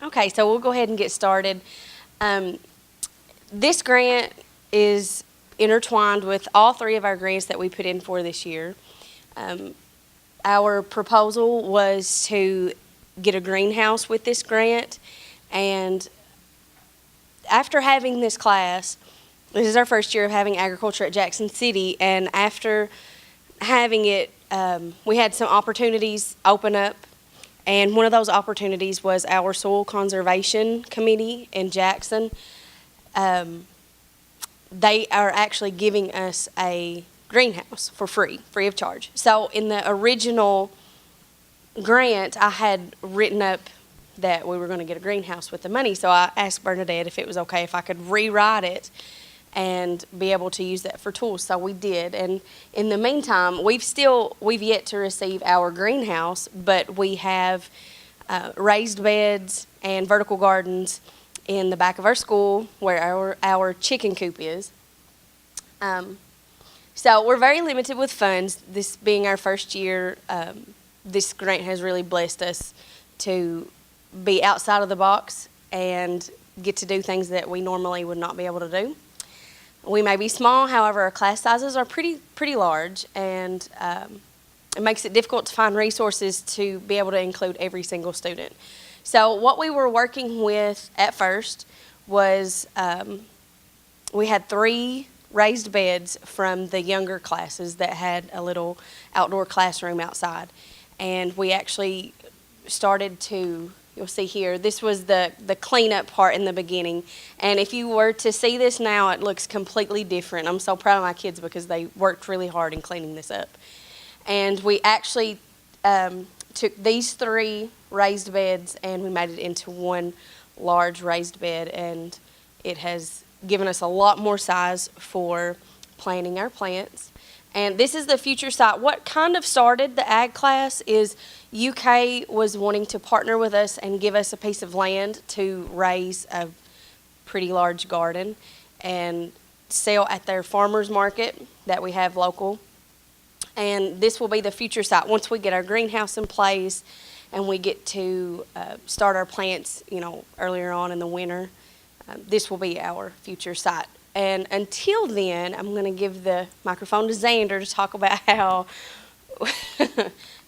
Okay, so we'll go ahead and get started. Um, this grant is intertwined with all three of our grants that we put in for this year. Um, our proposal was to get a greenhouse with this grant, and after having this class, this is our first year of having agriculture at Jackson City, and after having it, we had some opportunities open up, and one of those opportunities was our Soil Conservation Committee in Jackson. They are actually giving us a greenhouse for free of charge. So in the original grant, I had written up that we were going to get a greenhouse with the money, so I asked Bernadette if it was okay if I could rewrite it and be able to use that for tools. So we did. And in the meantime, we've yet to receive our greenhouse, but we have raised beds and vertical gardens in the back of our school where our chicken coop is. So we're very limited with funds. This being our first year, this grant has really blessed us to be outside of the box and get to do things that we normally would not be able to do. We may be small, however, our class sizes are pretty large, and it makes it difficult to find resources to be able to include every single student. So what we were working with at first was we had 3 raised beds from the younger classes that had a little outdoor classroom outside, and we actually started to, you'll see here, this was the cleanup part in the beginning. And if you were to see this now, it looks completely different. I'm so proud of my kids because they worked really hard in cleaning this up. And we actually took these 3 raised beds and we made it into one large raised bed. And it has given us a lot more size for planting our plants. And this is the future site. What kind of started the ag class is UK was wanting to partner with us and give us a piece of land to raise a pretty large garden and sell at their farmers market that we have local. And this will be the future site. Once we get our greenhouse in place and we get to start our plants, earlier on in the winter, this will be our future site. And until then, I'm going to give the microphone to Xander to talk about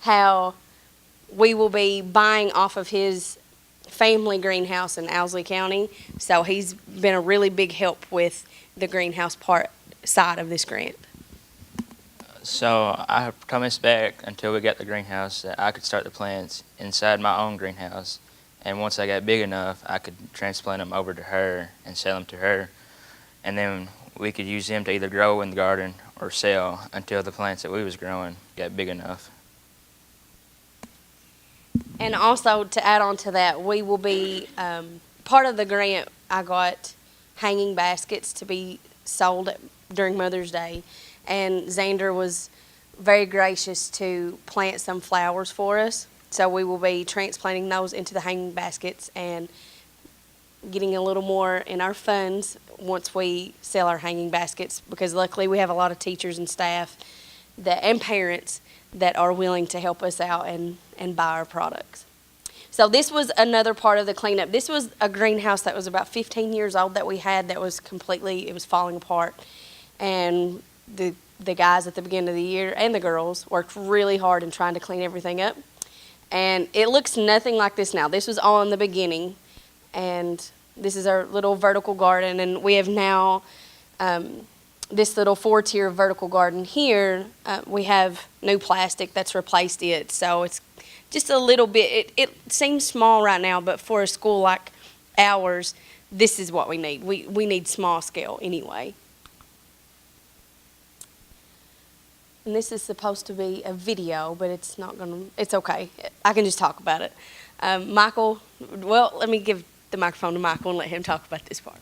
how we will be buying off of his family greenhouse in Owsley County. So he's been a really big help with the greenhouse side of this grant. So I promised back until we got the greenhouse that I could start the plants inside my own greenhouse. And once I got big enough, I could transplant them over to her and sell them to her. And then we could use them to either grow in the garden or sell until the plants that we was growing got big enough. And also to add on to that, we will be, part of the grant, I got hanging baskets to be sold during Mother's Day. And Xander was very gracious to plant some flowers for us. So we will be transplanting those into the hanging baskets and getting a little more in our funds once we sell our hanging baskets, because luckily we have a lot of teachers and staff and parents that are willing to help us out and buy our products. So this was another part of the cleanup. This was a greenhouse that was about 15 years old that we had that was it was falling apart. And the guys at the beginning of the year and the girls worked really hard in trying to clean everything up. And it looks nothing like this now. This was all in the beginning. And this is our little vertical garden, and we have now this little 4-tier vertical garden here. We have new plastic that's replaced it, so it's just a little bit, it seems small right now, but for a school like ours, this is what we need. We need small scale anyway. And this is supposed to be a video, but it's not it's okay. I can just talk about it. Michael, let me give the microphone to Michael and let him talk about this part.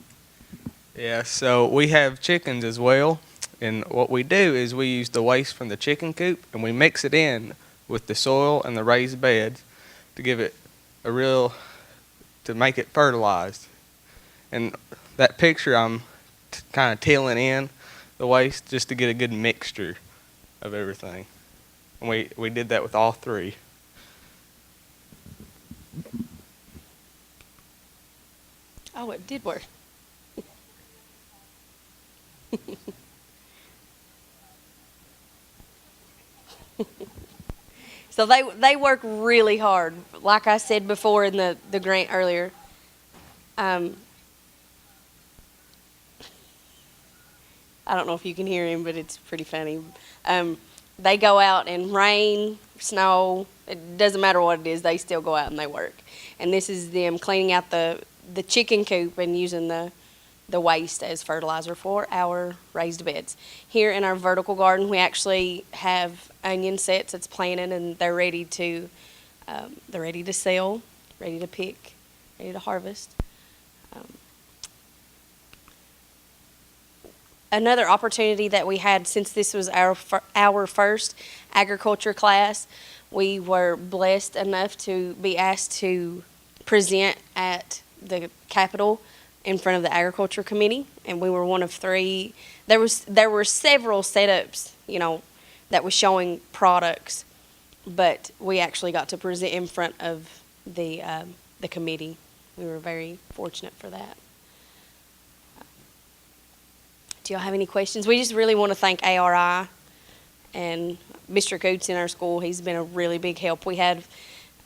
Yeah, so we have chickens as well, and what we do is we use the waste from the chicken coop and we mix it in with the soil and the raised beds to give it to make it fertilized. And that picture, I'm kind of tilling in the waste just to get a good mixture of everything. And we did that with all 3. Oh, it did work. So they work really hard. Like I said before in the grant earlier, I don't know if you can hear him, but it's pretty funny. They go out in rain, snow, it doesn't matter what it is, they still go out and they work. And this is them cleaning out the chicken coop and using the waste as fertilizer for our raised beds. Here in our vertical garden, we actually have onion sets that's planted, and they're ready to sell, ready to pick, ready to harvest. Another opportunity that we had, since this was our first agriculture class, we were blessed enough to be asked to present at the Capitol in front of the agriculture committee, and we were one of 3. There were several setups, that was showing products, but we actually got to present in front of the committee. We were very fortunate for that. Do y'all have any questions? We just really want to thank ARI and Mr. Coates in our school. He's been a really big help. We had,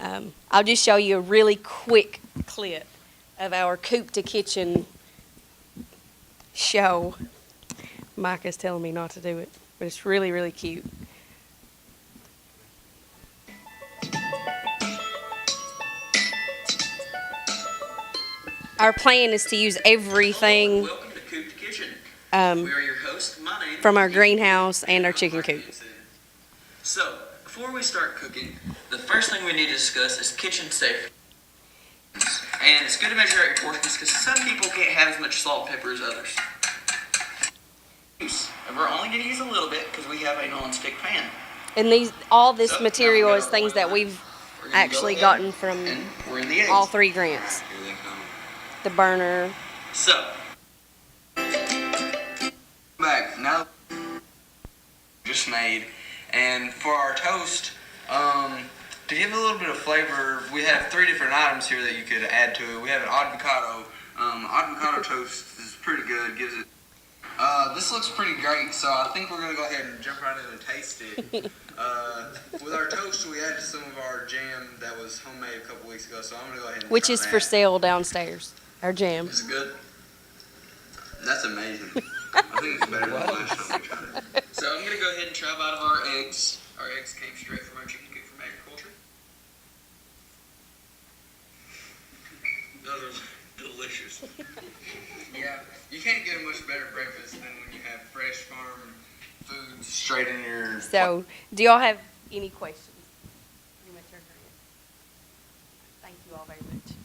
I'll just show you a really quick clip of our coop to kitchen show. Micah's telling me not to do it, but it's really, really cute. Our plan is to use everything Welcome to Coop to Kitchen. We are your hosts. My name from our greenhouse and our chicken coop. So, before we start cooking, the first thing we need to discuss is kitchen safety. And it's good to measure out your portions because some people can't have as much salt and pepper as others. And we're only going to use a little bit because we have a non-stick pan. And all this So, material now we is got our things that oil. we've We're gonna actually go gotten ahead from and we're in the eggs. all 3 grants. Here they come. The burner. So, back now just made, and for our toast, to give it a little bit of flavor, we have 3 different items here that you could add to it. We have an avocado. Avocado toast is pretty good. Gives it. This looks pretty great, so I think we're gonna go ahead and jump right in and taste it. With our toast, we added some of our jam that was homemade a couple weeks ago, so I'm gonna go ahead and Which try is that. for sale downstairs. Our jam. Is it good? That's amazing. I think it's better than the last time we tried it. So I'm gonna go ahead and try out of our eggs. Our eggs came straight from our chicken coop from agriculture. Those are delicious. Yeah, you can't get a much better breakfast than when you have fresh farm food straight in your. So, do y'all have any questions? You may turn her in. Thank you all very much.